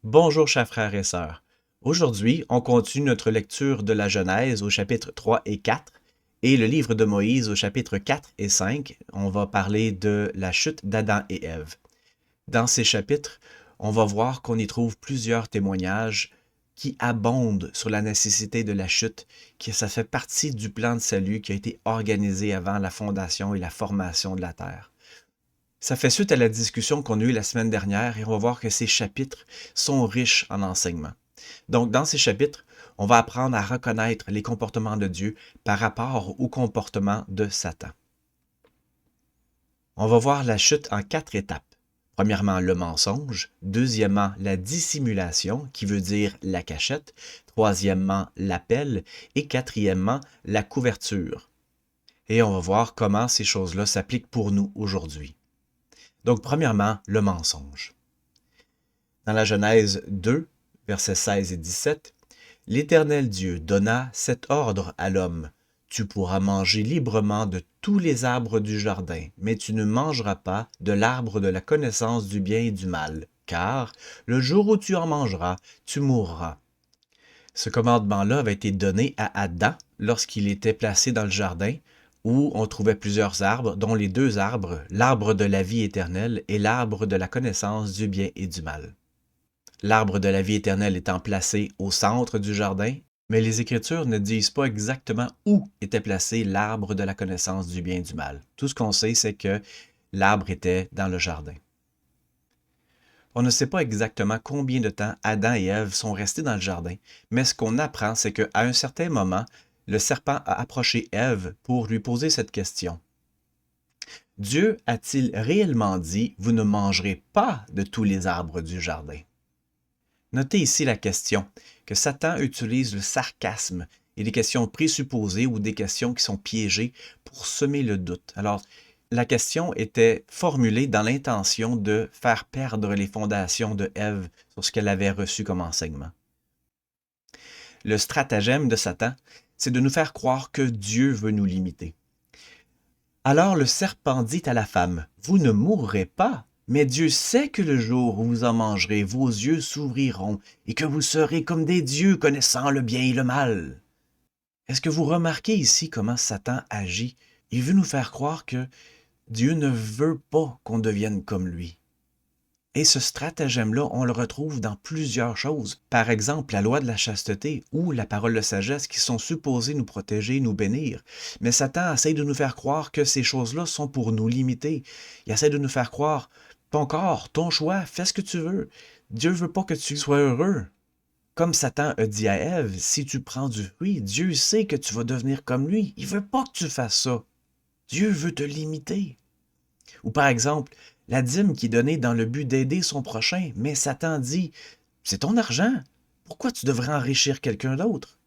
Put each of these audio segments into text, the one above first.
Bonjour chers frères et sœurs. Aujourd'hui, on continue notre lecture de la Genèse au chapitre 3 et 4 et le livre de Moïse au chapitre 4 et 5. On va parler de la chute d'Adam et Ève. Dans ces chapitres, on va voir qu'on y trouve plusieurs témoignages qui abondent sur la nécessité de la chute, que ça fait partie du plan de salut qui a été organisé avant la fondation et la formation de la terre. Ça fait suite à la discussion qu'on a eue la semaine dernière et on va voir que ces chapitres sont riches en enseignements. Donc, dans ces chapitres, on va apprendre à reconnaître les comportements de Dieu par rapport au comportement de Satan. On va voir la chute en 4 étapes. Premièrement, le mensonge. Deuxièmement, la dissimulation, qui veut dire la cachette. Troisièmement, l'appel. Et quatrièmement, la couverture. Et on va voir comment ces choses-là s'appliquent pour nous aujourd'hui. Donc, premièrement, le mensonge. Dans la Genèse 2, versets 16 et 17, « L'Éternel Dieu donna cet ordre à l'homme. Tu pourras manger librement de tous les arbres du jardin, mais tu ne mangeras pas de l'arbre de la connaissance du bien et du mal, car le jour où tu en mangeras, tu mourras. » Ce commandement-là avait été donné à Adam lorsqu'il était placé dans le jardin, où on trouvait plusieurs arbres, dont les 2 arbres, l'arbre de la vie éternelle et l'arbre de la connaissance du bien et du mal. L'arbre de la vie éternelle étant placé au centre du jardin, mais les Écritures ne disent pas exactement où était placé l'arbre de la connaissance du bien et du mal. Tout ce qu'on sait, c'est que l'arbre était dans le jardin. On ne sait pas exactement combien de temps Adam et Ève sont restés dans le jardin, mais ce qu'on apprend, c'est qu'à un certain moment, le serpent a approché Ève pour lui poser cette question. Dieu a-t-il réellement dit « Vous ne mangerez pas de tous les arbres du jardin » ? Notez ici la question, que Satan utilise le sarcasme et des questions présupposées ou des questions qui sont piégées pour semer le doute. Alors, la question était formulée dans l'intention de faire perdre les fondations de Ève sur ce qu'elle avait reçu comme enseignement. Le stratagème de Satan, c'est de nous faire croire que Dieu veut nous limiter. Alors le serpent dit à la femme, « Vous ne mourrez pas, mais Dieu sait que le jour où vous en mangerez, vos yeux s'ouvriront et que vous serez comme des dieux connaissant le bien et le mal. » Est-ce que vous remarquez ici comment Satan agit? Il veut nous faire croire que Dieu ne veut pas qu'on devienne comme lui. Et ce stratagème-là, on le retrouve dans plusieurs choses. Par exemple, la loi de la chasteté ou la parole de sagesse qui sont supposées nous protéger, nous bénir. Mais Satan essaie de nous faire croire que ces choses-là sont pour nous limiter. Il essaie de nous faire croire, ton corps, ton choix, fais ce que tu veux. Dieu ne veut pas que tu sois heureux. Comme Satan a dit à Ève, si tu prends du fruit, Dieu sait que tu vas devenir comme lui. Il ne veut pas que tu fasses ça. Dieu veut te limiter. Ou par exemple, la dîme qui est donnée dans le but d'aider son prochain, mais Satan dit, c'est ton argent, pourquoi tu devrais enrichir quelqu'un d'autre?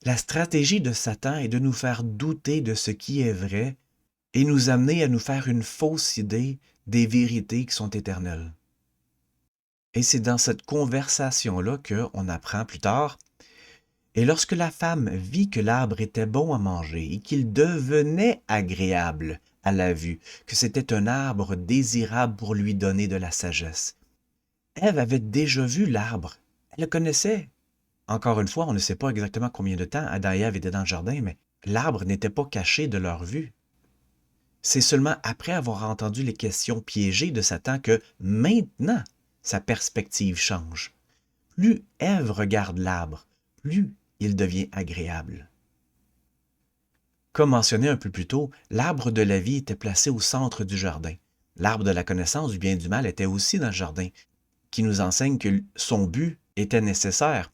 La stratégie de Satan est de nous faire douter de ce qui est vrai et nous amener à nous faire une fausse idée des vérités qui sont éternelles. Et c'est dans cette conversation-là qu'on apprend plus tard. Et lorsque la femme vit que l'arbre était bon à manger et qu'il devenait agréable à la vue, que c'était un arbre désirable pour lui donner de la sagesse. Ève avait déjà vu l'arbre, elle le connaissait. Encore une fois, on ne sait pas exactement combien de temps Adam et Ève étaient dans le jardin, mais l'arbre n'était pas caché de leur vue. C'est seulement après avoir entendu les questions piégées de Satan que maintenant sa perspective change. Plus Ève regarde l'arbre, plus il devient agréable. Comme mentionné un peu plus tôt, l'arbre de la vie était placé au centre du jardin. L'arbre de la connaissance du bien et du mal était aussi dans le jardin, qui nous enseigne que son but était nécessaire.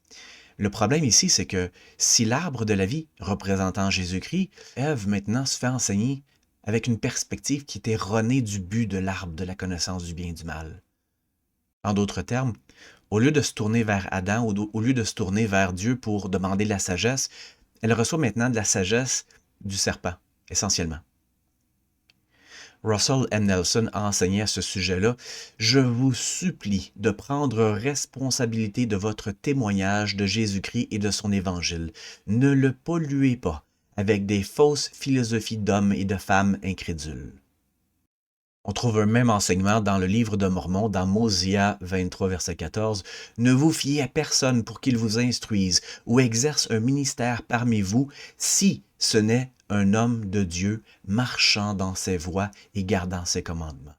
Le problème ici, c'est que si l'arbre de la vie, représentant Jésus-Christ, Ève maintenant se fait enseigner avec une perspective qui est erronée du but de l'arbre de la connaissance du bien et du mal. En d'autres termes, au lieu de se tourner vers Adam, au lieu de se tourner vers Dieu pour demander la sagesse, elle reçoit maintenant de la sagesse du serpent, essentiellement. Russell M. Nelson a enseigné à ce sujet-là, « Je vous supplie de prendre responsabilité de votre témoignage de Jésus-Christ et de son évangile. Ne le polluez pas avec des fausses philosophies d'hommes et de femmes incrédules. » On trouve un même enseignement dans le livre de Mormon, dans Mosia 23, verset 14. « Ne vous fiez à personne pour qu'il vous instruise ou exerce un ministère parmi vous, si ce n'est un homme de Dieu marchant dans ses voies et gardant ses commandements. »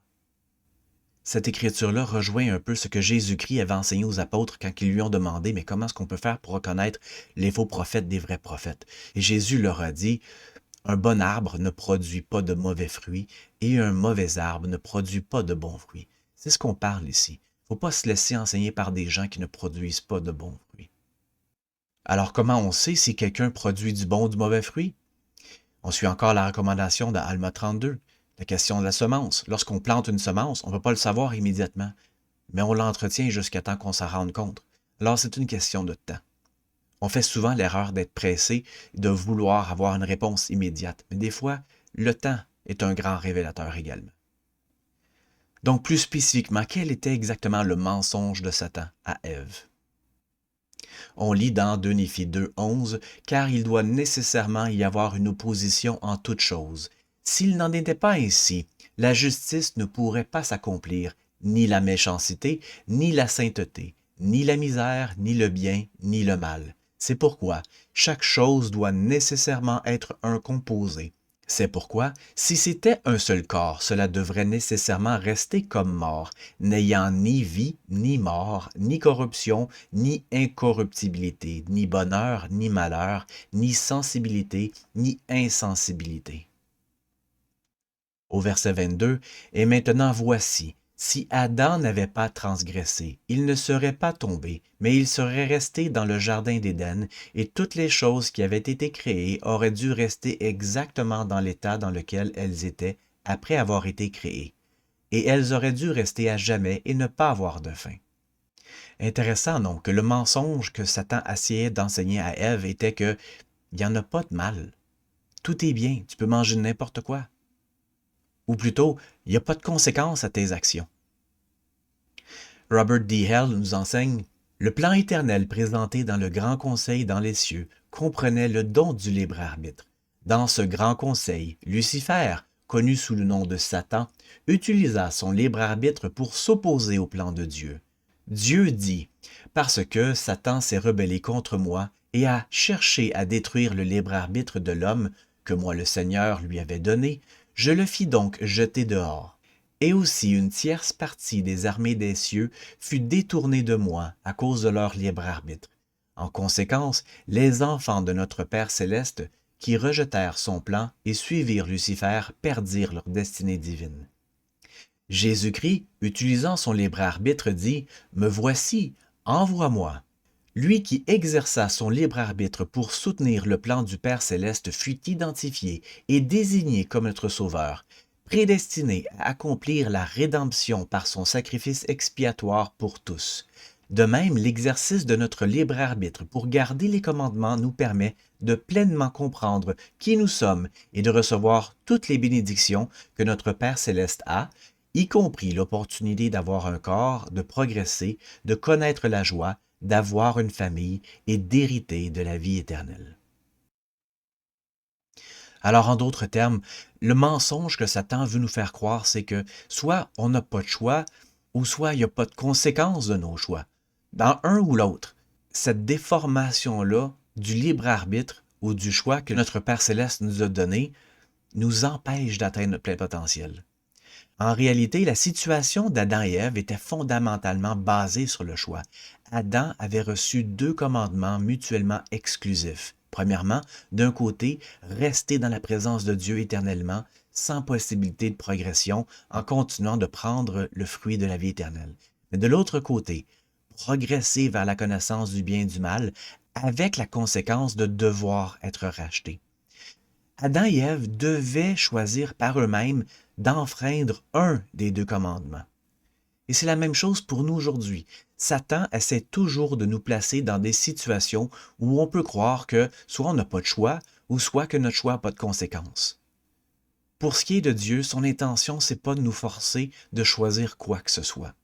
Cette écriture-là rejoint un peu ce que Jésus-Christ avait enseigné aux apôtres quand ils lui ont demandé « Mais comment est-ce qu'on peut faire pour reconnaître les faux prophètes des vrais prophètes? » Et Jésus leur a dit « Un bon arbre ne produit pas de mauvais fruits et un mauvais arbre ne produit pas de bons fruits. » C'est ce qu'on parle ici. Il ne faut pas se laisser enseigner par des gens qui ne produisent pas de bons fruits. Alors comment on sait si quelqu'un produit du bon ou du mauvais fruit? On suit encore la recommandation de Alma 32, la question de la semence. Lorsqu'on plante une semence, on ne peut pas le savoir immédiatement, mais on l'entretient jusqu'à temps qu'on s'en rende compte. Alors c'est une question de temps. On fait souvent l'erreur d'être pressé, de vouloir avoir une réponse immédiate, mais des fois, le temps est un grand révélateur également. Donc plus spécifiquement, quel était exactement le mensonge de Satan à Ève? On lit dans 2 Néphi 2:11 « Car il doit nécessairement y avoir une opposition en toutes choses. S'il n'en était pas ainsi, la justice ne pourrait pas s'accomplir, ni la méchanceté, ni la sainteté, ni la misère, ni le bien, ni le mal. C'est pourquoi chaque chose doit nécessairement être un composé. C'est pourquoi, si c'était un seul corps, cela devrait nécessairement rester comme mort, n'ayant ni vie, ni mort, ni corruption, ni incorruptibilité, ni bonheur, ni malheur, ni sensibilité, ni insensibilité. » Au verset 22, « Et maintenant voici, si Adam n'avait pas transgressé, il ne serait pas tombé, mais il serait resté dans le jardin d'Éden, et toutes les choses qui avaient été créées auraient dû rester exactement dans l'état dans lequel elles étaient après avoir été créées, et elles auraient dû rester à jamais et ne pas avoir de fin. » Intéressant donc que le mensonge que Satan essayait d'enseigner à Ève était que il n'y en a pas de mal. Tout est bien, tu peux manger n'importe quoi. Ou plutôt, il n'y a pas de conséquences à tes actions. Robert D. Hale nous enseigne « Le plan éternel présenté dans le Grand Conseil dans les cieux comprenait le don du libre arbitre. Dans ce Grand Conseil, Lucifer, connu sous le nom de Satan, utilisa son libre arbitre pour s'opposer au plan de Dieu. Dieu dit « Parce que Satan s'est rebellé contre moi et a cherché à détruire le libre arbitre de l'homme que moi le Seigneur lui avais donné, je le fis donc jeter dehors. Et aussi une tierce partie des armées des cieux fut détournée de moi à cause de leur libre arbitre. En conséquence, les enfants de notre Père céleste, qui rejetèrent son plan et suivirent Lucifer, perdirent leur destinée divine. » Jésus-Christ, utilisant son libre arbitre, dit « Me voici, envoie-moi. » Lui qui exerça son libre arbitre pour soutenir le plan du Père céleste fut identifié et désigné comme notre Sauveur, prédestiné à accomplir la rédemption par son sacrifice expiatoire pour tous. De même, l'exercice de notre libre arbitre pour garder les commandements nous permet de pleinement comprendre qui nous sommes et de recevoir toutes les bénédictions que notre Père céleste a, y compris l'opportunité d'avoir un corps, de progresser, de connaître la joie, d'avoir une famille et d'hériter de la vie éternelle. Alors, en d'autres termes, le mensonge que Satan veut nous faire croire, c'est que soit on n'a pas de choix, ou soit il n'y a pas de conséquences de nos choix. Dans un ou l'autre, cette déformation-là du libre arbitre ou du choix que notre Père céleste nous a donné nous empêche d'atteindre notre plein potentiel. En réalité, la situation d'Adam et Ève était fondamentalement basée sur le choix. Adam avait reçu 2 commandements mutuellement exclusifs. Premièrement, d'un côté, rester dans la présence de Dieu éternellement, sans possibilité de progression, en continuant de prendre le fruit de la vie éternelle. Mais de l'autre côté, progresser vers la connaissance du bien et du mal, avec la conséquence de devoir être racheté. Adam et Ève devaient choisir par eux-mêmes d'enfreindre un des 2 commandements. Et c'est la même chose pour nous aujourd'hui. Satan essaie toujours de nous placer dans des situations où on peut croire que soit on n'a pas de choix, ou soit que notre choix n'a pas de conséquences. Pour ce qui est de Dieu, son intention, c'est pas de nous forcer de choisir quoi que ce soit.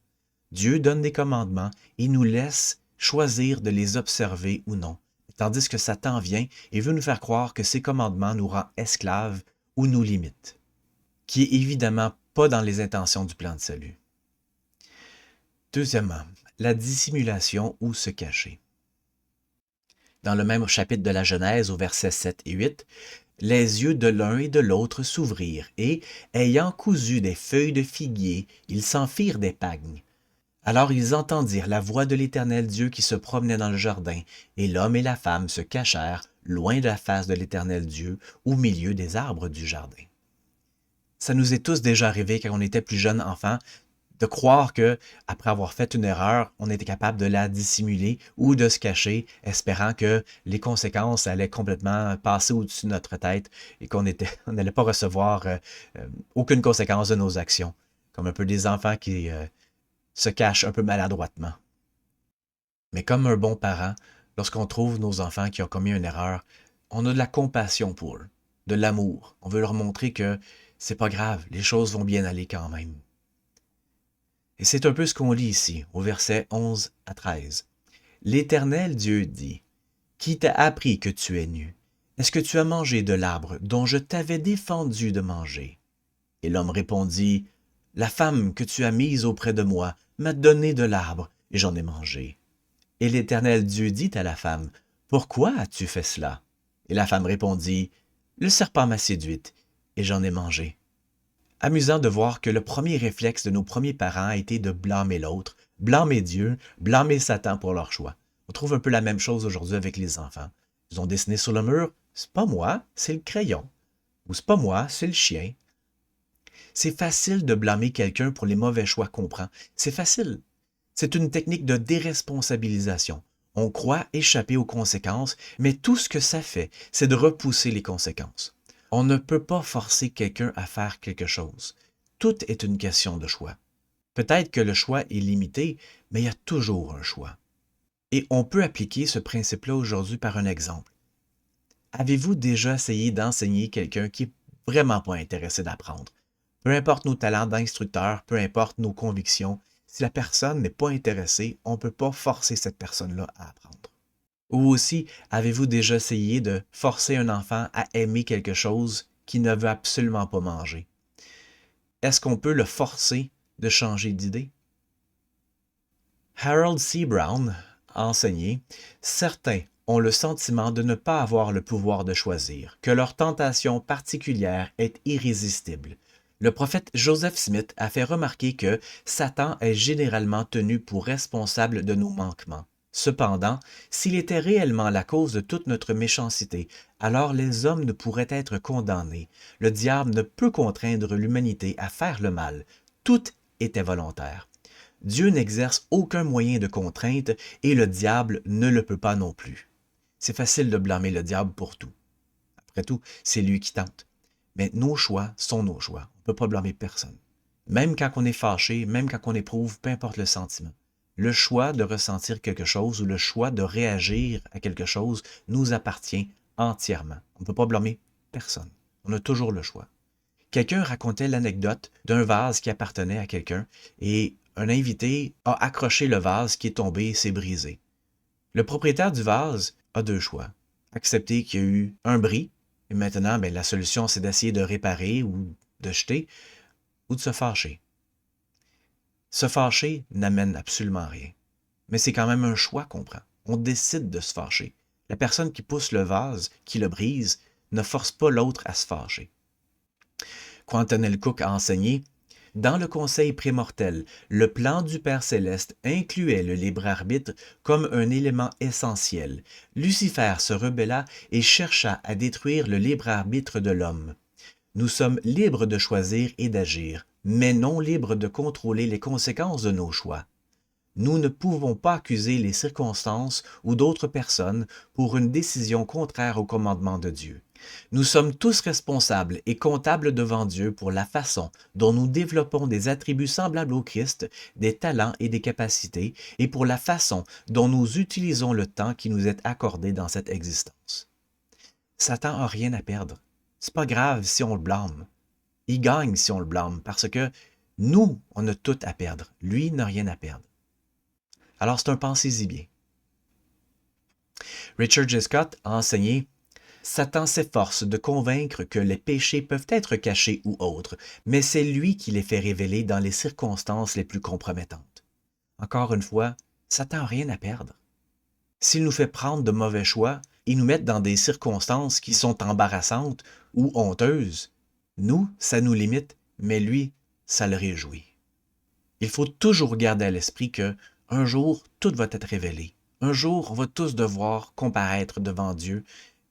Dieu donne des commandements et nous laisse choisir de les observer ou non. Tandis que Satan vient et veut nous faire croire que ces commandements nous rendent esclaves ou nous limitent. Qui est évidemment pas dans les intentions du plan de salut. Deuxièmement, la dissimulation ou se cacher. Dans le même chapitre de la Genèse, au versets 7 et 8, les yeux de l'un et de l'autre s'ouvrirent, et, ayant cousu des feuilles de figuier, ils s'en firent des pagnes. Alors ils entendirent la voix de l'Éternel Dieu qui se promenait dans le jardin, et l'homme et la femme se cachèrent, loin de la face de l'Éternel Dieu, au milieu des arbres du jardin. Ça nous est tous déjà arrivé quand on était plus jeune enfant, de croire que, après avoir fait une erreur, on était capable de la dissimuler ou de se cacher, espérant que les conséquences allaient complètement passer au-dessus de notre tête et on n'allait pas recevoir aucune conséquence de nos actions, comme un peu des enfants qui se cachent un peu maladroitement. Mais comme un bon parent, lorsqu'on trouve nos enfants qui ont commis une erreur, on a de la compassion pour eux, de l'amour. On veut leur montrer que c'est pas grave, les choses vont bien aller quand même. Et c'est un peu ce qu'on lit ici, au verset 11 à 13. L'Éternel Dieu dit, « Qui t'a appris que tu es nu? Est-ce que tu as mangé de l'arbre dont je t'avais défendu de manger? » Et l'homme répondit, « La femme que tu as mise auprès de moi m'a donné de l'arbre, et j'en ai mangé. » Et l'Éternel Dieu dit à la femme, « Pourquoi as-tu fait cela? » Et la femme répondit, « Le serpent m'a séduite, et j'en ai mangé. » Amusant de voir que le premier réflexe de nos premiers parents a été de blâmer l'autre, blâmer Dieu, blâmer Satan pour leur choix. On trouve un peu la même chose aujourd'hui avec les enfants. Ils ont dessiné sur le mur, c'est pas moi, c'est le crayon. Ou c'est pas moi, c'est le chien. C'est facile de blâmer quelqu'un pour les mauvais choix qu'on prend. C'est facile. C'est une technique de déresponsabilisation. On croit échapper aux conséquences, mais tout ce que ça fait, c'est de repousser les conséquences. On ne peut pas forcer quelqu'un à faire quelque chose. Tout est une question de choix. Peut-être que le choix est limité, mais il y a toujours un choix. Et on peut appliquer ce principe-là aujourd'hui par un exemple. Avez-vous déjà essayé d'enseigner quelqu'un qui n'est vraiment pas intéressé d'apprendre? Peu importe nos talents d'instructeur, peu importe nos convictions, si la personne n'est pas intéressée, on ne peut pas forcer cette personne-là à apprendre. Ou aussi, avez-vous déjà essayé de forcer un enfant à aimer quelque chose qu'il ne veut absolument pas manger? Est-ce qu'on peut le forcer de changer d'idée? Harold C. Brown a enseigné « Certains ont le sentiment de ne pas avoir le pouvoir de choisir, que leur tentation particulière est irrésistible. » Le prophète Joseph Smith a fait remarquer que Satan est généralement tenu pour responsable de nos manquements. Cependant, s'il était réellement la cause de toute notre méchanceté, alors les hommes ne pourraient être condamnés. Le diable ne peut contraindre l'humanité à faire le mal. Tout était volontaire. Dieu n'exerce aucun moyen de contrainte et le diable ne le peut pas non plus. C'est facile de blâmer le diable pour tout. Après tout, c'est lui qui tente. Mais nos choix sont nos choix. On ne peut pas blâmer personne. Même quand on est fâché, même quand on éprouve, peu importe le sentiment. Le choix de ressentir quelque chose ou le choix de réagir à quelque chose nous appartient entièrement. On ne peut pas blâmer personne. On a toujours le choix. Quelqu'un racontait l'anecdote d'un vase qui appartenait à quelqu'un et un invité a accroché le vase qui est tombé et s'est brisé. Le propriétaire du vase a deux choix. Accepter qu'il y a eu un bris et maintenant la solution c'est d'essayer de réparer ou de jeter ou de se fâcher. Se fâcher n'amène absolument rien. Mais c'est quand même un choix qu'on prend. On décide de se fâcher. La personne qui pousse le vase, qui le brise, ne force pas l'autre à se fâcher. Quentin L. Cook a enseigné « Dans le conseil prémortel, le plan du Père céleste incluait le libre arbitre comme un élément essentiel. Lucifer se rebella et chercha à détruire le libre arbitre de l'homme. Nous sommes libres de choisir et d'agir, mais non libres de contrôler les conséquences de nos choix. Nous ne pouvons pas accuser les circonstances ou d'autres personnes pour une décision contraire au commandement de Dieu. Nous sommes tous responsables et comptables devant Dieu pour la façon dont nous développons des attributs semblables au Christ, des talents et des capacités, et pour la façon dont nous utilisons le temps qui nous est accordé dans cette existence. Satan n'a rien à perdre. C'est pas grave si on le blâme. Il gagne si on le blâme parce que nous, on a tout à perdre. Lui n'a rien à perdre. Alors c'est un pensez-y bien. Richard J. Scott a enseigné Satan s'efforce de convaincre que les péchés peuvent être cachés ou autres, mais c'est lui qui les fait révéler dans les circonstances les plus compromettantes. Encore une fois, Satan n'a rien à perdre. S'il nous fait prendre de mauvais choix et nous mettre dans des circonstances qui sont embarrassantes ou honteuses, nous, ça nous limite, mais lui, ça le réjouit. Il faut toujours garder à l'esprit que un jour, tout va être révélé. Un jour, on va tous devoir comparaître devant Dieu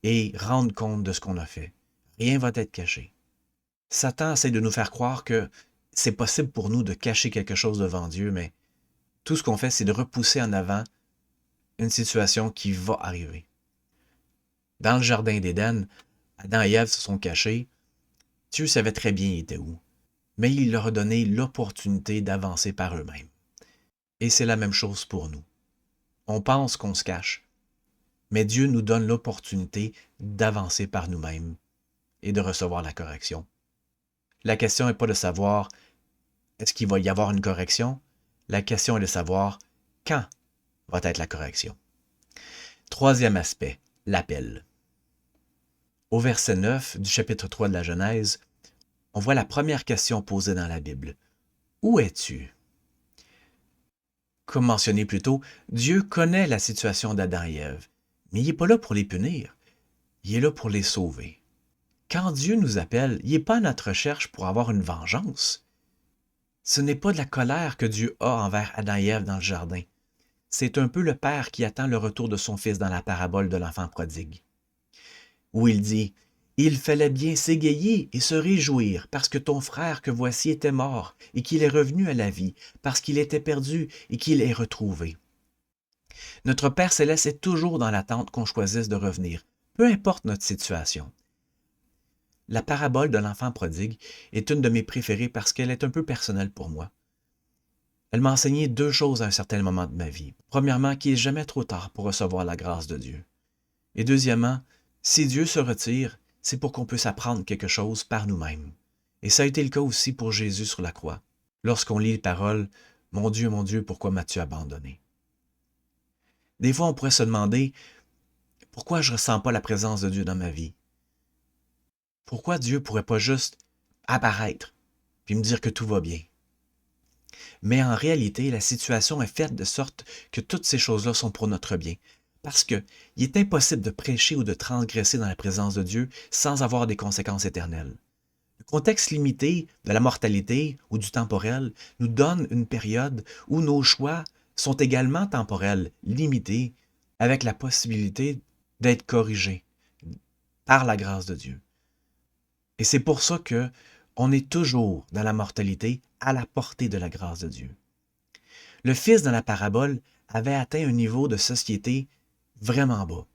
et rendre compte de ce qu'on a fait. Rien va être caché. Satan essaie de nous faire croire que c'est possible pour nous de cacher quelque chose devant Dieu, mais tout ce qu'on fait, c'est de repousser en avant une situation qui va arriver. Dans le jardin d'Éden, Adam et Ève se sont cachés. Dieu savait très bien ils étaient où, mais il leur a donné l'opportunité d'avancer par eux-mêmes. Et c'est la même chose pour nous. On pense qu'on se cache, mais Dieu nous donne l'opportunité d'avancer par nous-mêmes et de recevoir la correction. La question n'est pas de savoir est-ce qu'il va y avoir une correction, la question est de savoir quand va être la correction. Troisième aspect, l'appel. Au verset 9 du chapitre 3 de la Genèse, on voit la première question posée dans la Bible. Où es-tu? Comme mentionné plus tôt, Dieu connaît la situation d'Adam et Ève, mais il n'est pas là pour les punir, il est là pour les sauver. Quand Dieu nous appelle, il n'est pas à notre recherche pour avoir une vengeance. Ce n'est pas de la colère que Dieu a envers Adam et Ève dans le jardin. C'est un peu le père qui attend le retour de son fils dans la parabole de l'enfant prodigue, où il dit « Il fallait bien s'égayer et se réjouir, parce que ton frère que voici était mort, et qu'il est revenu à la vie, parce qu'il était perdu et qu'il est retrouvé. » Notre Père céleste est toujours dans l'attente qu'on choisisse de revenir, peu importe notre situation. La parabole de l'enfant prodigue est une de mes préférées parce qu'elle est un peu personnelle pour moi. Elle m'a enseigné deux choses à un certain moment de ma vie. Premièrement, qu'il n'est jamais trop tard pour recevoir la grâce de Dieu. Et deuxièmement, si Dieu se retire, c'est pour qu'on puisse apprendre quelque chose par nous-mêmes. Et ça a été le cas aussi pour Jésus sur la croix. Lorsqu'on lit les paroles « Mon Dieu, pourquoi m'as-tu abandonné? » Des fois, on pourrait se demander « Pourquoi je ne ressens pas la présence de Dieu dans ma vie? Pourquoi Dieu ne pourrait pas juste apparaître puis me dire que tout va bien? » Mais en réalité, la situation est faite de sorte que toutes ces choses-là sont pour notre bien. Parce qu'il est impossible de prêcher ou de transgresser dans la présence de Dieu sans avoir des conséquences éternelles. Le contexte limité de la mortalité ou du temporel nous donne une période où nos choix sont également temporels, limités, avec la possibilité d'être corrigés par la grâce de Dieu. Et c'est pour ça qu'on est toujours dans la mortalité à la portée de la grâce de Dieu. Le fils dans la parabole avait atteint un niveau de société vraiment bas.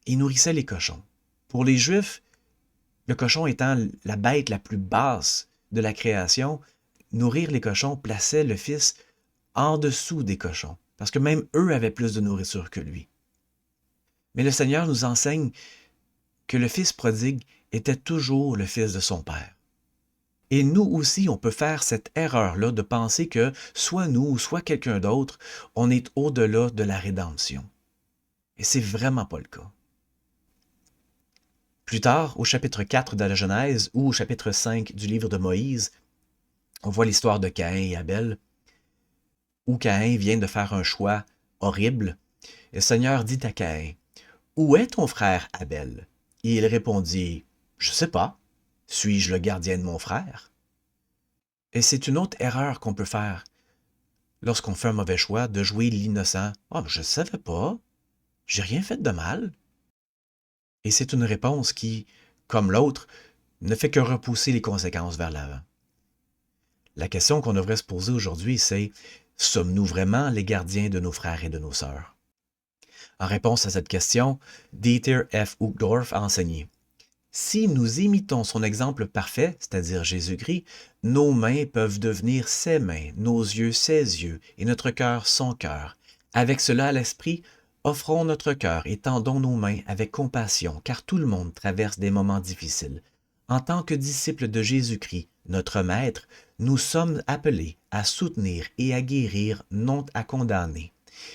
Il nourrissait les cochons. Pour les Juifs, le cochon étant la bête la plus basse de la création, nourrir les cochons plaçait le fils en dessous des cochons, parce que même eux avaient plus de nourriture que lui. Mais le Seigneur nous enseigne que le fils prodigue était toujours le fils de son père. Et nous aussi, on peut faire cette erreur-là de penser que soit nous ou soit quelqu'un d'autre, on est au-delà de la rédemption. Et c'est vraiment pas le cas. Plus tard, au chapitre 4 de la Genèse ou au chapitre 5 du livre de Moïse, on voit l'histoire de Caïn et Abel, où Caïn vient de faire un choix horrible. Et le Seigneur dit à Caïn, « Où est ton frère Abel? » Et il répondit, « Je ne sais pas. Suis-je le gardien de mon frère? » Et c'est une autre erreur qu'on peut faire lorsqu'on fait un mauvais choix, de jouer l'innocent. « Ah, je ne savais pas. J'ai rien fait de mal. » Et c'est une réponse qui, comme l'autre, ne fait que repousser les conséquences vers l'avant. La question qu'on devrait se poser aujourd'hui, c'est « Sommes-nous vraiment les gardiens de nos frères et de nos sœurs? » En réponse à cette question, Dieter F. Uchtdorf a enseigné « Si nous imitons son exemple parfait, c'est-à-dire Jésus-Christ, nos mains peuvent devenir ses mains, nos yeux ses yeux et notre cœur son cœur. Avec cela à l'esprit, offrons notre cœur et tendons nos mains avec compassion, car tout le monde traverse des moments difficiles. En tant que disciples de Jésus-Christ, notre Maître, nous sommes appelés à soutenir et à guérir, non à condamner.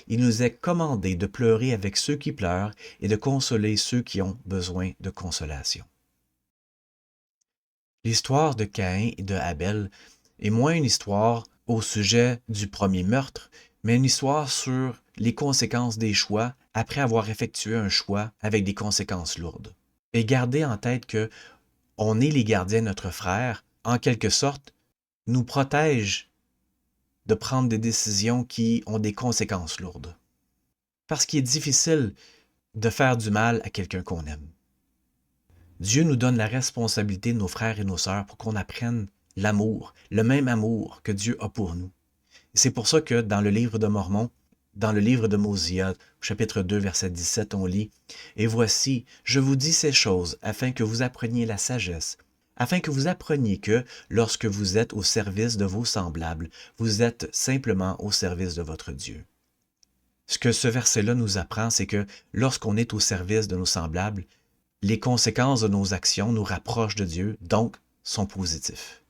Il nous est commandé de pleurer avec ceux qui pleurent et de consoler ceux qui ont besoin de consolation. L'histoire de Caïn et de Abel est moins une histoire au sujet du premier meurtre, mais une histoire sur les conséquences des choix après avoir effectué un choix avec des conséquences lourdes. Et gardez en tête que on est les gardiens de notre frère, en quelque sorte, nous protège de prendre des décisions qui ont des conséquences lourdes. Parce qu'il est difficile de faire du mal à quelqu'un qu'on aime. Dieu nous donne la responsabilité de nos frères et nos sœurs pour qu'on apprenne l'amour, le même amour que Dieu a pour nous. C'est pour ça que dans le livre de Mormon, dans le livre de Mosia, chapitre 2, verset 17, on lit « Et voici, je vous dis ces choses afin que vous appreniez la sagesse, afin que vous appreniez que, lorsque vous êtes au service de vos semblables, vous êtes simplement au service de votre Dieu. » Ce que ce verset-là nous apprend, c'est que lorsqu'on est au service de nos semblables, les conséquences de nos actions nous rapprochent de Dieu, donc sont positives.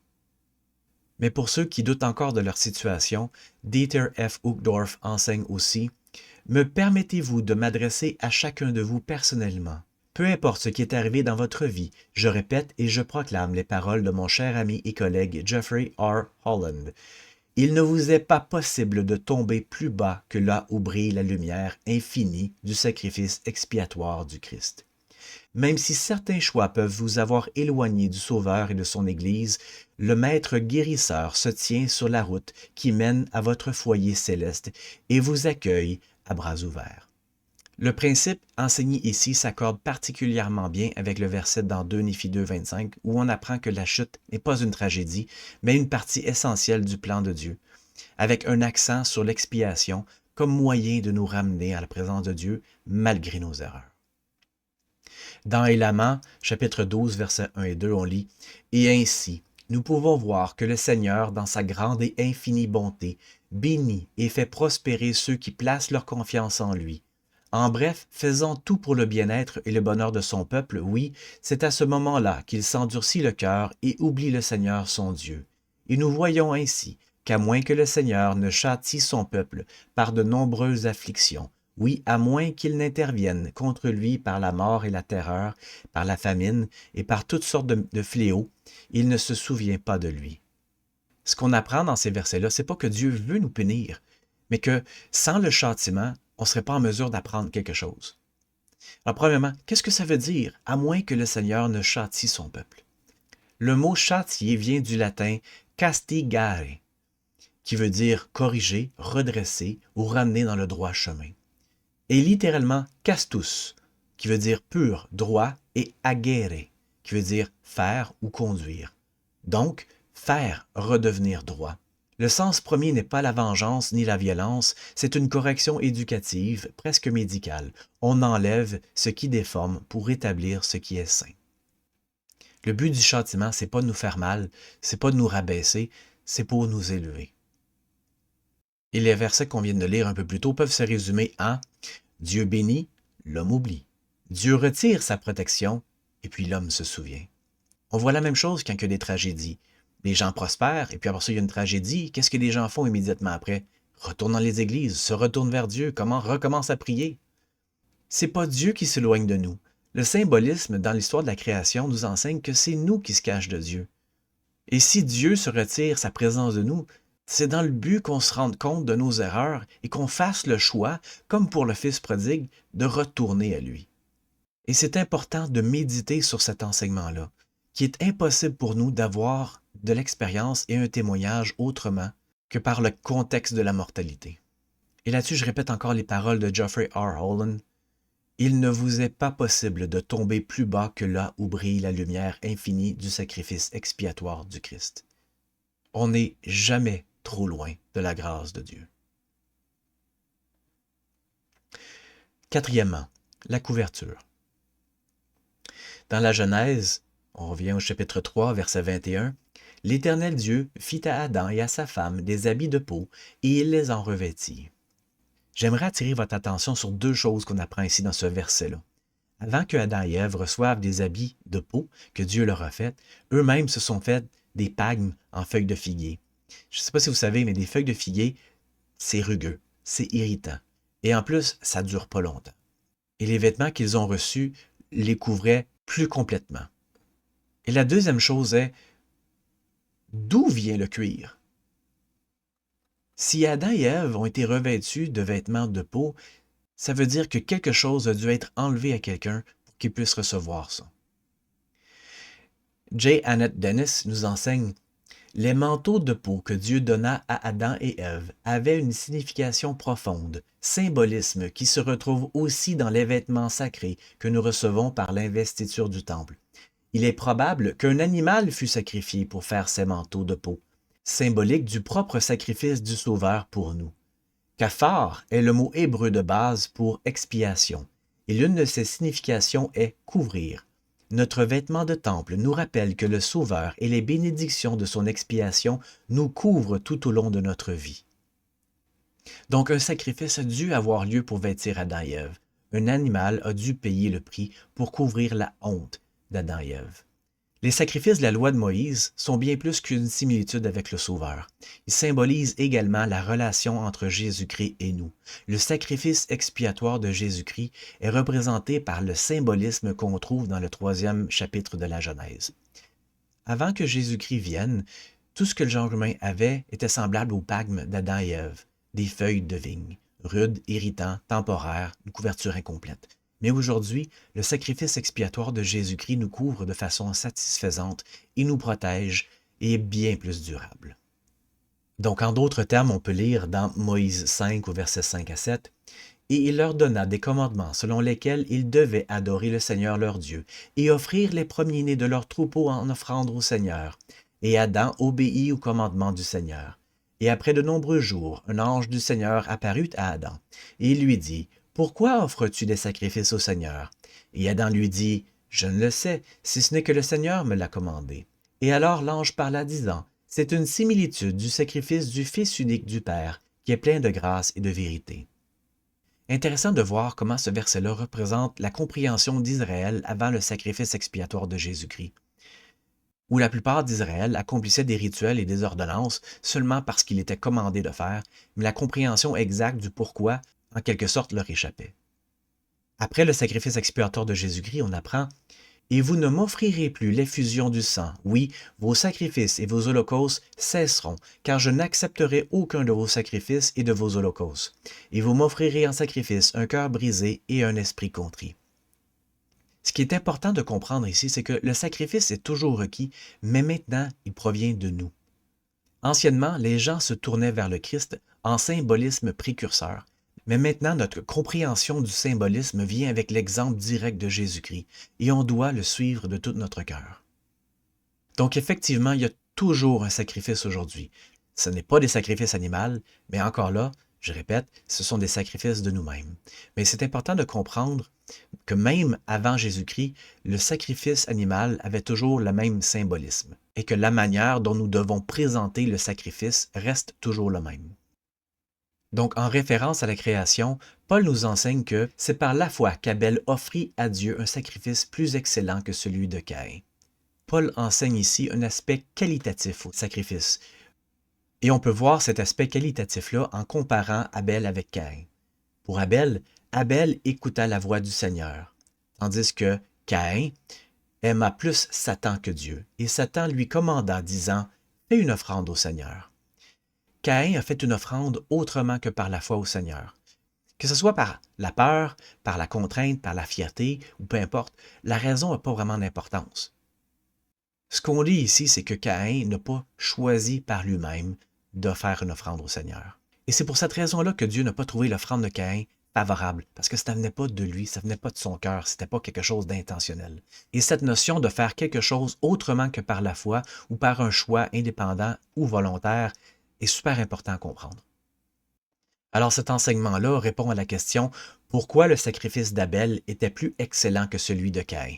Mais pour ceux qui doutent encore de leur situation, Dieter F. Uchtdorf enseigne aussi « Me permettez-vous de m'adresser à chacun de vous personnellement? Peu importe ce qui est arrivé dans votre vie, je répète et je proclame les paroles de mon cher ami et collègue Jeffrey R. Holland. Il ne vous est pas possible de tomber plus bas que là où brille la lumière infinie du sacrifice expiatoire du Christ. Même si certains choix peuvent vous avoir éloigné du Sauveur et de son Église, le Maître guérisseur se tient sur la route qui mène à votre foyer céleste et vous accueille à bras ouverts. » Le principe enseigné ici s'accorde particulièrement bien avec le verset dans 2 Néphi 2, 25, où on apprend que la chute n'est pas une tragédie, mais une partie essentielle du plan de Dieu, avec un accent sur l'expiation comme moyen de nous ramener à la présence de Dieu malgré nos erreurs. Dans Élaman, chapitre 12, versets 1 et 2, on lit « Et ainsi, nous pouvons voir que le Seigneur, dans sa grande et infinie bonté, bénit et fait prospérer ceux qui placent leur confiance en lui. En bref, faisant tout pour le bien-être et le bonheur de son peuple, oui, c'est à ce moment-là qu'il s'endurcit le cœur et oublie le Seigneur son Dieu. Et nous voyons ainsi qu'à moins que le Seigneur ne châtie son peuple par de nombreuses afflictions, oui, à moins qu'il n'intervienne contre lui par la mort et la terreur, par la famine et par toutes sortes de fléaux, il ne se souvient pas de lui. » Ce qu'on apprend dans ces versets-là, c'est pas que Dieu veut nous punir, mais que sans le châtiment, on ne serait pas en mesure d'apprendre quelque chose. Alors, premièrement, qu'est-ce que ça veut dire, à moins que le Seigneur ne châtie son peuple? Le mot châtier vient du latin castigare, qui veut dire corriger, redresser ou ramener dans le droit chemin. Et littéralement castus, qui veut dire pur, droit, et agere, qui veut dire faire ou conduire. Donc, faire redevenir droit. Le sens premier n'est pas la vengeance ni la violence, c'est une correction éducative, presque médicale. On enlève ce qui déforme pour rétablir ce qui est sain. Le but du châtiment, c'est pas de nous faire mal, c'est pas de nous rabaisser, c'est pour nous élever. Et les versets qu'on vient de lire un peu plus tôt peuvent se résumer en « Dieu bénit, l'homme oublie. Dieu retire sa protection, et puis l'homme se souvient. » On voit la même chose quand il y a des tragédies. Les gens prospèrent, et puis après ça, il y a une tragédie. Qu'est-ce que les gens font immédiatement après? Retournent dans les églises, se retournent vers Dieu, recommencent à prier. C'est pas Dieu qui s'éloigne de nous. Le symbolisme dans l'histoire de la création nous enseigne que c'est nous qui se cachent de Dieu. Et si Dieu se retire sa présence de nous, c'est dans le but qu'on se rende compte de nos erreurs et qu'on fasse le choix, comme pour le Fils prodigue, de retourner à lui. Et c'est important de méditer sur cet enseignement-là, qui est impossible pour nous d'avoir de l'expérience et un témoignage autrement que par le contexte de la mortalité. Et là-dessus, je répète encore les paroles de Jeffrey R. Holland. « Il ne vous est pas possible de tomber plus bas que là où brille la lumière infinie du sacrifice expiatoire du Christ. » On n'est jamais trop loin de la grâce de Dieu. Quatrièmement, la couverture. Dans la Genèse, on revient au chapitre 3, verset 21, « L'Éternel Dieu fit à Adam et à sa femme des habits de peau, et il les en revêtit. » J'aimerais attirer votre attention sur deux choses qu'on apprend ici dans ce verset-là. Avant que Adam et Ève reçoivent des habits de peau que Dieu leur a fait, eux-mêmes se sont fait des pagnes en feuilles de figuier. Je ne sais pas si vous savez, mais des feuilles de figuier, c'est rugueux. c'est irritant. Et en plus, ça ne dure pas longtemps. Et les vêtements qu'ils ont reçus les couvraient plus complètement. Et la deuxième chose est, d'où vient le cuir? Si Adam et Ève ont été revêtus de vêtements de peau, ça veut dire que quelque chose a dû être enlevé à quelqu'un pour qu'il puisse recevoir ça. J. Annette Dennis nous enseigne: les manteaux de peau que Dieu donna à Adam et Ève avaient une signification profonde, symbolisme qui se retrouve aussi dans les vêtements sacrés que nous recevons par l'investiture du temple. Il est probable qu'un animal fut sacrifié pour faire ces manteaux de peau, symbolique du propre sacrifice du Sauveur pour nous. Kaphar est le mot hébreu de base pour expiation, et l'une de ses significations est couvrir. Notre vêtement de temple nous rappelle que le Sauveur et les bénédictions de son expiation nous couvrent tout au long de notre vie. Donc un sacrifice a dû avoir lieu pour vêtir Adam et Ève. Un animal a dû payer le prix pour couvrir la honte d'Adam et Ève. Les sacrifices de la loi de Moïse sont bien plus qu'une similitude avec le Sauveur. Ils symbolisent également la relation entre Jésus-Christ et nous. Le sacrifice expiatoire de Jésus-Christ est représenté par le symbolisme qu'on trouve dans le 3e chapitre de la Genèse. Avant que Jésus-Christ vienne, tout ce que le genre humain avait était semblable au pagme d'Adam et Ève, des feuilles de vigne, rudes, irritants, temporaires, une couverture incomplète. Mais aujourd'hui, le sacrifice expiatoire de Jésus-Christ nous couvre de façon satisfaisante et nous protège et est bien plus durable. Donc, en d'autres termes, on peut lire dans Moïse 5 au verset 5 à 7, « Et il leur donna des commandements selon lesquels ils devaient adorer le Seigneur leur Dieu et offrir les premiers-nés de leurs troupeaux en offrande au Seigneur. Et Adam obéit aux commandements du Seigneur. Et après de nombreux jours, un ange du Seigneur apparut à Adam, et il lui dit, « Pourquoi offres-tu des sacrifices au Seigneur? » Et Adam lui dit, « Je ne le sais, si ce n'est que le Seigneur me l'a commandé. » Et alors l'ange parla disant, « C'est une similitude du sacrifice du Fils unique du Père, qui est plein de grâce et de vérité. » Intéressant de voir comment ce verset-là représente la compréhension d'Israël avant le sacrifice expiatoire de Jésus-Christ, où la plupart d'Israël accomplissaient des rituels et des ordonnances seulement parce qu'il était commandé de faire, mais la compréhension exacte du pourquoi, en quelque sorte, leur échappait. Après le sacrifice expiatoire de Jésus-Christ, on apprend « Et vous ne m'offrirez plus l'effusion du sang. Oui, vos sacrifices et vos holocaustes cesseront, car je n'accepterai aucun de vos sacrifices et de vos holocaustes. Et vous m'offrirez en sacrifice un cœur brisé et un esprit contrit. » Ce qui est important de comprendre ici, c'est que le sacrifice est toujours requis, mais maintenant, il provient de nous. Anciennement, les gens se tournaient vers le Christ en symbolisme précurseur, mais maintenant, notre compréhension du symbolisme vient avec l'exemple direct de Jésus-Christ, et on doit le suivre de tout notre cœur. Donc effectivement, il y a toujours un sacrifice aujourd'hui. Ce n'est pas des sacrifices animaux, mais encore là, je répète, ce sont des sacrifices de nous-mêmes. Mais c'est important de comprendre que même avant Jésus-Christ, le sacrifice animal avait toujours le même symbolisme, et que la manière dont nous devons présenter le sacrifice reste toujours le même. Donc, en référence à la création, Paul nous enseigne que c'est par la foi qu'Abel offrit à Dieu un sacrifice plus excellent que celui de Caïn. Paul enseigne ici un aspect qualitatif au sacrifice. Et on peut voir cet aspect qualitatif-là en comparant Abel avec Caïn. Pour Abel, Abel écouta la voix du Seigneur, tandis que Caïn aima plus Satan que Dieu, et Satan lui commanda, disant « Fais une offrande au Seigneur. » Caïn a fait une offrande autrement que par la foi au Seigneur. Que ce soit par la peur, par la contrainte, par la fierté, ou peu importe, la raison n'a pas vraiment d'importance. Ce qu'on lit ici, c'est que Caïn n'a pas choisi par lui-même de faire une offrande au Seigneur. Et c'est pour cette raison-là que Dieu n'a pas trouvé l'offrande de Caïn favorable, parce que ça ne venait pas de lui, ça ne venait pas de son cœur, c'était pas quelque chose d'intentionnel. Et cette notion de faire quelque chose autrement que par la foi ou par un choix indépendant ou volontaire est super important à comprendre. Alors cet enseignement-là répond à la question « Pourquoi le sacrifice d'Abel était plus excellent que celui de Caïn? »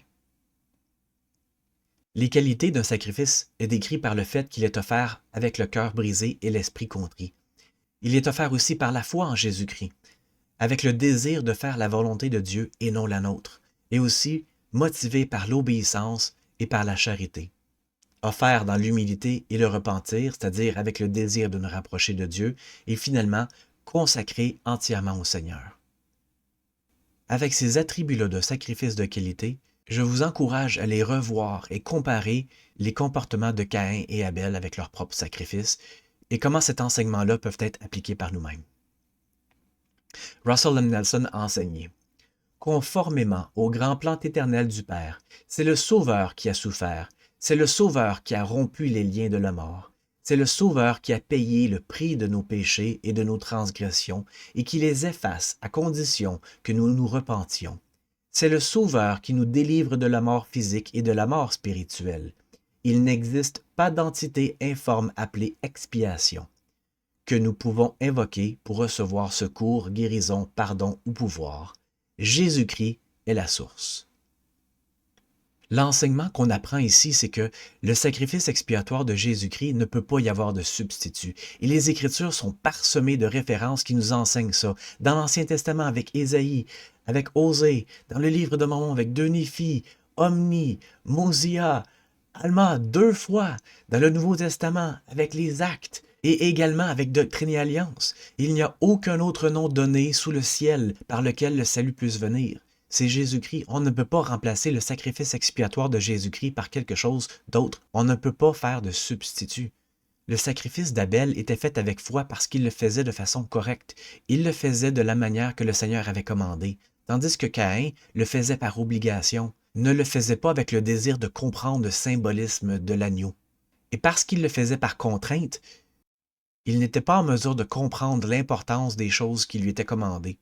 Les qualités d'un sacrifice est décrit par le fait qu'il est offert avec le cœur brisé et l'esprit contrit. Il est offert aussi par la foi en Jésus-Christ, avec le désir de faire la volonté de Dieu et non la nôtre, et aussi motivé par l'obéissance et par la charité. Offert dans l'humilité et le repentir, c'est-à-dire avec le désir de nous rapprocher de Dieu, et finalement consacrés entièrement au Seigneur. Avec ces attributs-là de sacrifice de qualité, je vous encourage à les revoir et comparer les comportements de Caïn et Abel avec leurs propres sacrifices et comment cet enseignement-là peut être appliqué par nous-mêmes. Russell M. Nelson a enseigné: conformément au grand plan éternel du Père, c'est le Sauveur qui a souffert, c'est le Sauveur qui a rompu les liens de la mort, c'est le Sauveur qui a payé le prix de nos péchés et de nos transgressions et qui les efface à condition que nous nous repentions. C'est le Sauveur qui nous délivre de la mort physique et de la mort spirituelle. Il n'existe pas d'entité informe appelée expiation que nous pouvons invoquer pour recevoir secours, guérison, pardon ou pouvoir. Jésus-Christ est la source. L'enseignement qu'on apprend ici, c'est que le sacrifice expiatoire de Jésus-Christ ne peut pas y avoir de substitut. Et les Écritures sont parsemées de références qui nous enseignent ça. Dans l'Ancien Testament avec Ésaïe, avec Osée, dans le livre de Mormon avec 2 Néphi, Omni, Mosia, Alma 2 fois, dans le Nouveau Testament avec les Actes, et également avec Doctrine et Alliance. Il n'y a aucun autre nom donné sous le ciel par lequel le salut puisse venir. C'est Jésus-Christ. On ne peut pas remplacer le sacrifice expiatoire de Jésus-Christ par quelque chose d'autre. On ne peut pas faire de substitut. Le sacrifice d'Abel était fait avec foi parce qu'il le faisait de façon correcte. Il le faisait de la manière que le Seigneur avait commandé, tandis que Caïn le faisait par obligation, ne le faisait pas avec le désir de comprendre le symbolisme de l'agneau. Et parce qu'il le faisait par contrainte, il n'était pas en mesure de comprendre l'importance des choses qui lui étaient commandées.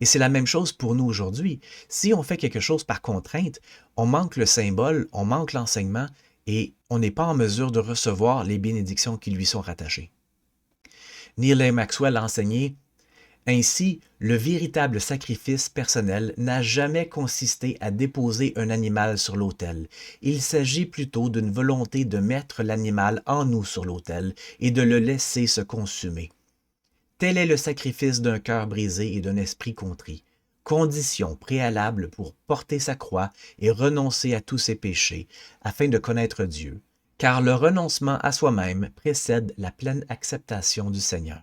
Et c'est la même chose pour nous aujourd'hui. Si on fait quelque chose par contrainte, on manque le symbole, on manque l'enseignement et on n'est pas en mesure de recevoir les bénédictions qui lui sont rattachées. Neal A. Maxwell a enseigné: ainsi, le véritable sacrifice personnel n'a jamais consisté à déposer un animal sur l'autel. Il s'agit plutôt d'une volonté de mettre l'animal en nous sur l'autel et de le laisser se consumer. Tel est le sacrifice d'un cœur brisé et d'un esprit contrit, condition préalable pour porter sa croix et renoncer à tous ses péchés, afin de connaître Dieu, car le renoncement à soi-même précède la pleine acceptation du Seigneur.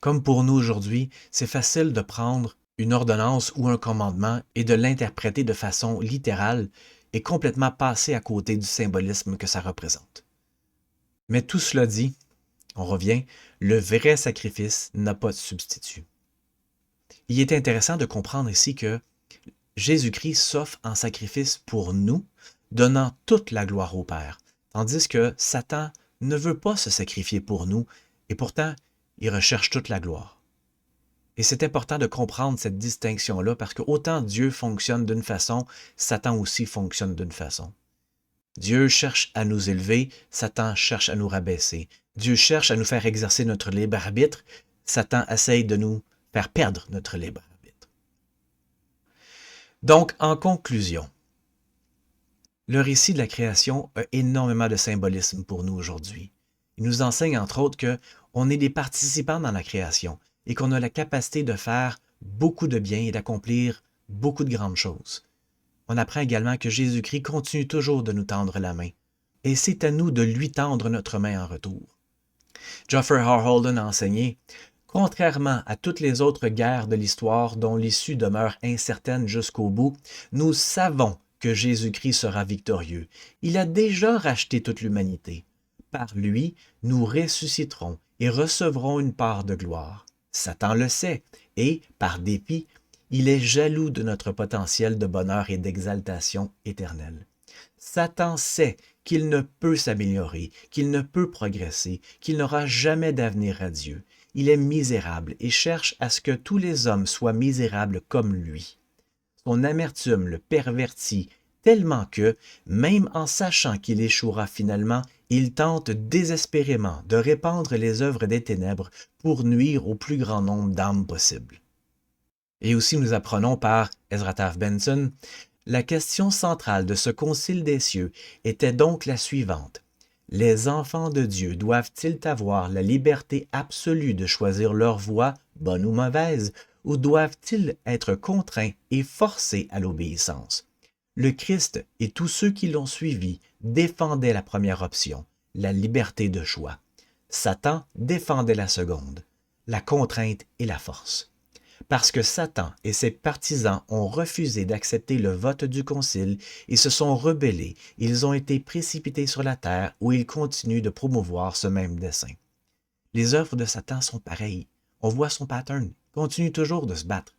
Comme pour nous aujourd'hui, c'est facile de prendre une ordonnance ou un commandement et de l'interpréter de façon littérale et complètement passer à côté du symbolisme que ça représente. Mais tout cela dit, on revient, le vrai sacrifice n'a pas de substitut. Il est intéressant de comprendre ici que Jésus-Christ s'offre en sacrifice pour nous, donnant toute la gloire au Père, tandis que Satan ne veut pas se sacrifier pour nous, et pourtant, il recherche toute la gloire. Et c'est important de comprendre cette distinction-là, parce que autant Dieu fonctionne d'une façon, Satan aussi fonctionne d'une façon. Dieu cherche à nous élever, Satan cherche à nous rabaisser. Dieu cherche à nous faire exercer notre libre arbitre, Satan essaye de nous faire perdre notre libre arbitre. Donc, en conclusion, le récit de la création a énormément de symbolisme pour nous aujourd'hui. Il nous enseigne entre autres qu'on est des participants dans la création et qu'on a la capacité de faire beaucoup de bien et d'accomplir beaucoup de grandes choses. On apprend également que Jésus-Christ continue toujours de nous tendre la main, et c'est à nous de lui tendre notre main en retour. Geoffrey R. Holden a enseigné: contrairement à toutes les autres guerres de l'histoire dont l'issue demeure incertaine jusqu'au bout, nous savons que Jésus-Christ sera victorieux. Il a déjà racheté toute l'humanité. Par lui, nous ressusciterons et recevrons une part de gloire. Satan le sait, et, par dépit, il est jaloux de notre potentiel de bonheur et d'exaltation éternelle. Satan sait qu'il ne peut s'améliorer, qu'il ne peut progresser, qu'il n'aura jamais d'avenir à Dieu. Il est misérable et cherche à ce que tous les hommes soient misérables comme lui. Son amertume le pervertit tellement que, même en sachant qu'il échouera finalement, il tente désespérément de répandre les œuvres des ténèbres pour nuire au plus grand nombre d'âmes possible. Et aussi nous apprenons par Ezra Taft Benson: la question centrale de ce concile des cieux était donc la suivante. Les enfants de Dieu doivent-ils avoir la liberté absolue de choisir leur voie, bonne ou mauvaise, ou doivent-ils être contraints et forcés à l'obéissance? Le Christ et tous ceux qui l'ont suivi défendaient la première option, la liberté de choix. Satan défendait la seconde, la contrainte et la force. Parce que Satan et ses partisans ont refusé d'accepter le vote du concile et se sont rebellés, ils ont été précipités sur la terre où ils continuent de promouvoir ce même dessein. Les œuvres de Satan sont pareilles. On voit son pattern. Il continue toujours de se battre.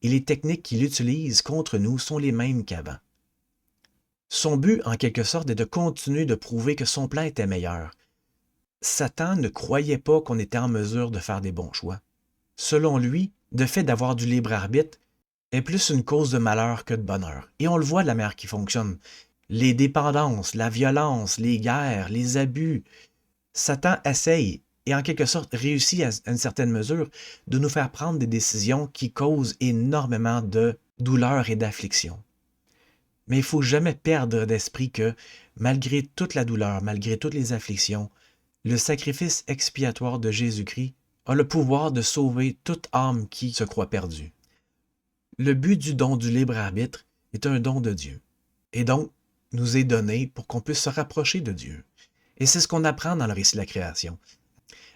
Et les techniques qu'il utilise contre nous sont les mêmes qu'avant. Son but, en quelque sorte, est de continuer de prouver que son plan était meilleur. Satan ne croyait pas qu'on était en mesure de faire des bons choix. Selon lui, le fait d'avoir du libre arbitre est plus une cause de malheur que de bonheur. Et on le voit de la manière qui fonctionne. Les dépendances, la violence, les guerres, les abus. Satan essaye, et en quelque sorte réussit à une certaine mesure, de nous faire prendre des décisions qui causent énormément de douleur et d'affliction. Mais il ne faut jamais perdre d'esprit que, malgré toute la douleur, malgré toutes les afflictions, le sacrifice expiatoire de Jésus-Christ a le pouvoir de sauver toute âme qui se croit perdue. Le but du don du libre arbitre est un don de Dieu, et donc nous est donné pour qu'on puisse se rapprocher de Dieu. Et c'est ce qu'on apprend dans le récit de la création.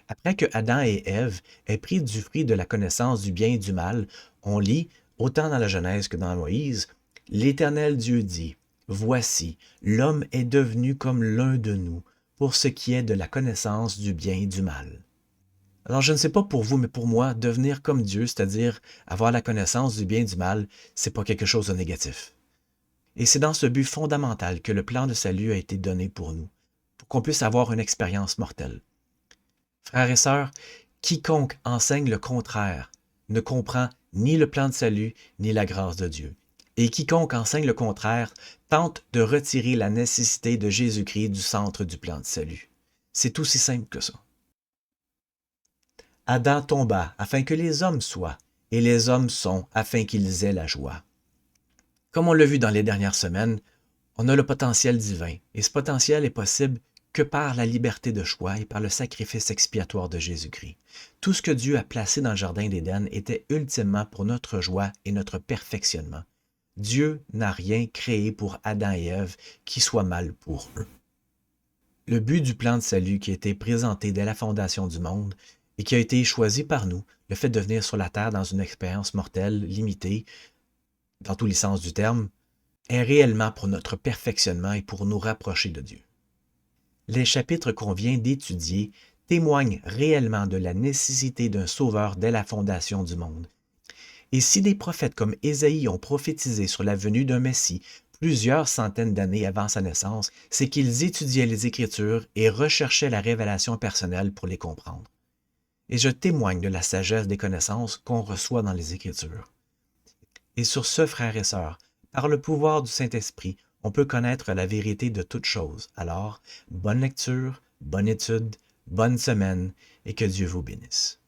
Après que Adam et Ève aient pris du fruit de la connaissance du bien et du mal, on lit, autant dans la Genèse que dans Moïse, « L'Éternel Dieu dit, Voici, l'homme est devenu comme l'un de nous, pour ce qui est de la connaissance du bien et du mal. » Alors je ne sais pas pour vous, mais pour moi, devenir comme Dieu, c'est-à-dire avoir la connaissance du bien et du mal, c'est pas quelque chose de négatif. Et c'est dans ce but fondamental que le plan de salut a été donné pour nous, pour qu'on puisse avoir une expérience mortelle. Frères et sœurs, quiconque enseigne le contraire ne comprend ni le plan de salut, ni la grâce de Dieu. Et quiconque enseigne le contraire tente de retirer la nécessité de Jésus-Christ du centre du plan de salut. C'est aussi simple que ça. Adam tomba afin que les hommes soient, et les hommes sont afin qu'ils aient la joie. Comme on l'a vu dans les dernières semaines, on a le potentiel divin, et ce potentiel est possible que par la liberté de choix et par le sacrifice expiatoire de Jésus-Christ. Tout ce que Dieu a placé dans le jardin d'Éden était ultimement pour notre joie et notre perfectionnement. Dieu n'a rien créé pour Adam et Ève qui soit mal pour eux. Le but du plan de salut qui a été présenté dès la fondation du monde et qui a été choisi par nous, le fait de venir sur la terre dans une expérience mortelle, limitée, dans tous les sens du terme, est réellement pour notre perfectionnement et pour nous rapprocher de Dieu. Les chapitres qu'on vient d'étudier témoignent réellement de la nécessité d'un sauveur dès la fondation du monde. Et si des prophètes comme Ésaïe ont prophétisé sur la venue d'un Messie plusieurs centaines d'années avant sa naissance, c'est qu'ils étudiaient les Écritures et recherchaient la révélation personnelle pour les comprendre. Et je témoigne de la sagesse des connaissances qu'on reçoit dans les Écritures. Et sur ce, frères et sœurs, par le pouvoir du Saint-Esprit, on peut connaître la vérité de toutes choses. Alors, bonne lecture, bonne étude, bonne semaine, et que Dieu vous bénisse.